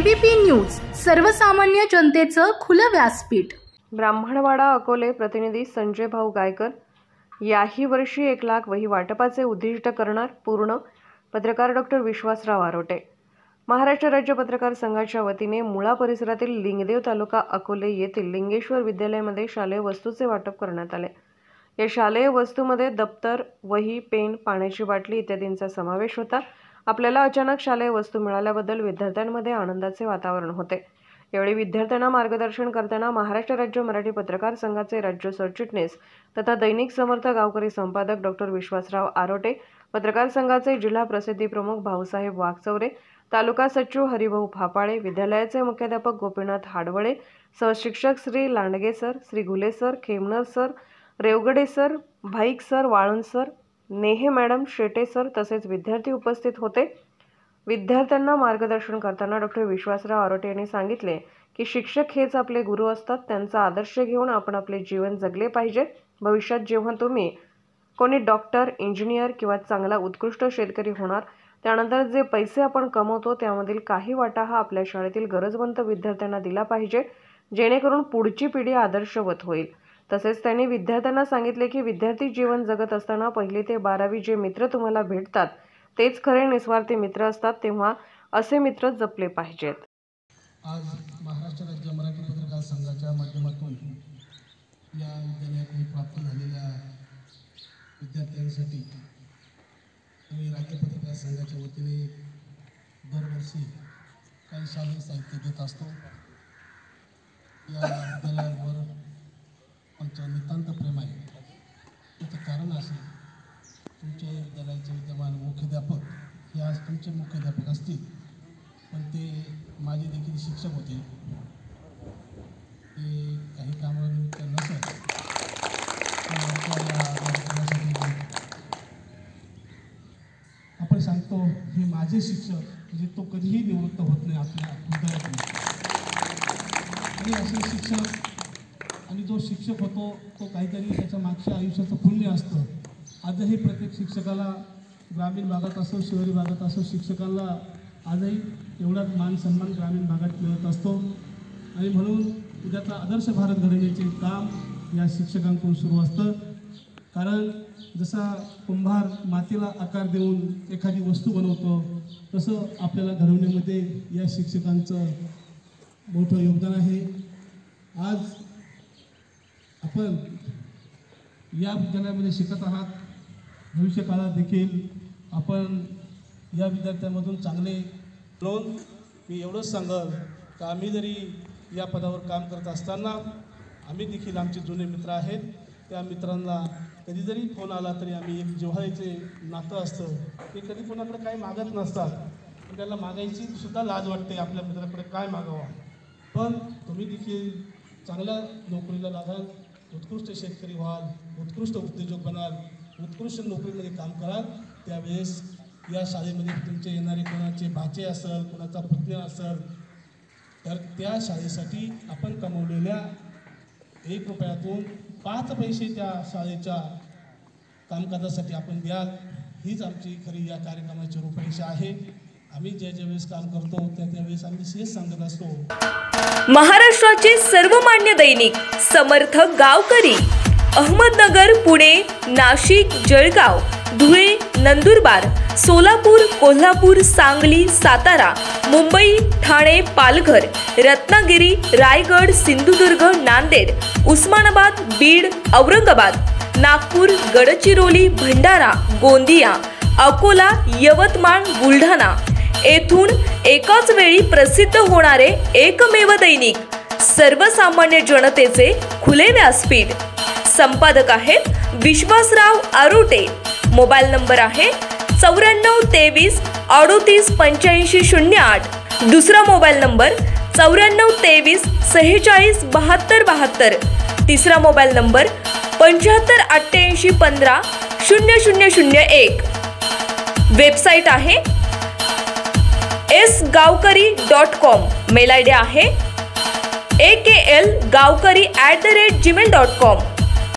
IBP news, सर्वसामान्य जनतेचं खुलं व्यासपीठ। ब्राह्मणवाडा अकोले प्रतिनिधी संजय भाऊ गायकर। याही वर्षी 1 लाख वही वाटपाचे उद्दिष्ट करणार पूर्ण। पत्रकार डॉक्टर विश्वासराव आरोटे। महाराष्ट्र राज्य पत्रकार संघाच्या वतीने मुळा परिसरातील लिंगदेव तालुका अकोले येथील लिंगेश्वर विद्यालयामध्ये शालेय वस्तूचे वाटप करण्यात आले। या शालेय वस्तूमध्ये दप्तर, वही, पेन, पाण्याची बाटली इत्यादींचा समावेश होता। आपल्याला अचानक शालेय वस्तू मिळाल्याबद्दल विद्यार्थ्यांमध्ये आनंदाचे वातावरण होते। यावेळी विद्यार्थ्यांना मार्गदर्शन करताना महाराष्ट्र राज्य मराठी पत्रकार संघाचे राज्य सरचिटणीस तथा दैनिक समर्थ गावकरी संपादक डॉक्टर विश्वासराव आरोटे, पत्रकार संघाचे जिल्हा प्रसिद्धी प्रमुख भाऊसाहेब वाघचौरे, तालुका सचिव हरिभाऊ फापाळे, विद्यालयाचे मुख्याध्यापक गोपीनाथ हाडवळे, सहशिक्षक Shri Landge sir, Shri Ghule sir, Khemnar sir, Revgade sir, Bhaik sir, Walunj sir, Nehe madam, Shete sir तसेच विद्यार्थी उपस्थित होते। विद्यार्थ्यांना मार्गदर्शन करताना डॉक्टर विश्वासराव आरोटे यांनी सांगितले की शिक्षक हेच आपले गुरु असतात। त्यांचा आदर्श घेऊन आपण आपले जीवन जगले पाहिजे। भविष्यात जेव्हा तुम्ही कोणी डॉक्टर, इंजिनियर किंवा चांगला उत्कृष्ट शेतकरी होणार, त्यानंतर जे पैसे आपण कमवतो त्यामधील काही वाटा हा आपल्या शाळेतील गरजवंत विद्यार्थ्यांना दिला पाहिजे, जेणेकरून पुढची पिढी आदर्शवत होईल। तसेच त्यांनी विद्यार्थ्यांना सांगितले की विद्यार्थी जीवन जगत असताना 1ली ते 12वी जे मित्र तुम्हाला भेटतात तेच खरे निस्वार्थी मित्र असतात, तेव्हा असे मित्र जपले पाहिजेत। आज महाराष्ट्र राज्य मराठी पत्रकार संघाच्या माध्यमातून या विद्यालयातून प्राप्त झालेल्या विद्यार्थ्यांसाठी आम्ही राज्य पत्रकार संघाच्या वतीने दरवर्षी काही शालेय साहित्य देत असतो। या विद्यालयावर आमचं नितांत प्रेम आहे। त्याचं कारण असे, तुमचे विद्यालयाचे विद्यमान मुख्याध्यापक हे आज तुमचे मुख्याध्यापक असतील, पण ते माझे देखील शिक्षक होते। ते काही कामानिमित्त नसत आपण सांगतो हे माझे शिक्षक, म्हणजे तो कधीही निवृत्त होत नाही आपल्या हृदयातून। आणि असे शिक्षक आणि जो शिक्षक होतो तो काहीतरी त्याच्या मागच्या आयुष्याचं पुण्य असतं। आजही प्रत्येक शिक्षकाला, ग्रामीण भागात असो शहरी भागात असो, शिक्षकांना आजही एवढाच मान सन्मान ग्रामीण भागात मिळत असतो। आणि म्हणून उद्याचा आदर्श भारत घडवण्याचे काम या शिक्षकांकडून सुरू असतं। कारण जसा कुंभार मातीला आकार देऊन एखादी वस्तू बनवतो, तसं आपल्याला घडवण्यामध्ये या शिक्षकांचं मोठं योगदान आहे। आज आपण या विद्यालयामध्ये शिकत आहात, भविष्यकाळात देखील आपण या विद्यार्थ्यांमधून चांगले म्हणून मी एवढंच सांगेन की आम्ही जरी या पदावर काम करत असताना आम्ही देखील आमचे जुने मित्र आहेत, त्या मित्रांना कधी जरी फोन आला तरी आम्ही एक जिव्हाळ्याचे नातं असतं। ते कधी कोणाकडे काय मागत नसतात, पण त्याला मागायची सुद्धा लाज वाटते, आपल्या मित्राकडे काय मागावं। पण तुम्ही देखील चांगल्या नोकरीला लागाल, उत्कृष्ट शेतकरी व्हाल, उत्कृष्ट उद्योजक बनाल, उत्कृष्ट नोकरीमध्ये काम कराल, त्यावेळेस या शाळेमध्ये तुमचे येणारे कोणाचे भाचे असेल, कोणाचा पुतण्या असेल, तर त्या शाळेसाठी आपण कमवलेल्या 1 रुपयातून 5 पैसे त्या शाळेच्या कामकाजासाठी आपण द्याल, हीच आमची खरी या कार्यक्रमाची रूपरेषा आहे। आम्ही ज्यावेळेस काम करतो त्यावेळेस आम्ही हेच सांगत असतो। महाराष्ट्राचे सर्वमान्य दैनिक समर्थ गावकरी, अहमदनगर, पुणे, नाशिक, जळगाव, धुळे, नंदुरबार, सोलापूर, कोल्हापूर, सांगली, सातारा, मुंबई, ठाणे, पालघर, रत्नागिरी, रायगड, सिंधुदुर्ग, नांदेड, उस्मानाबाद, बीड, औरंगाबाद, नागपूर, गडचिरोली, भंडारा, गोंदिया, अकोला, यवतमाळ, बुलढाणा येथून एकाच वेळी प्रसिद्ध होणारे एकमेव दैनिक, सर्वसामान्य जनतेचे खुले व्यासपीठ। संपादक आहेत विश्वासराव आरोटे। मोबाईल नंबर आहे 94 23 38 85 08। दुसरा मोबाईल नंबर 94 23 46 72 72। तिसरा मोबाईल नंबर 75 88 15 0001। वेबसाईट आहे sgavkari.com। मेल आयडी आहे aklgavkari@gmail.com।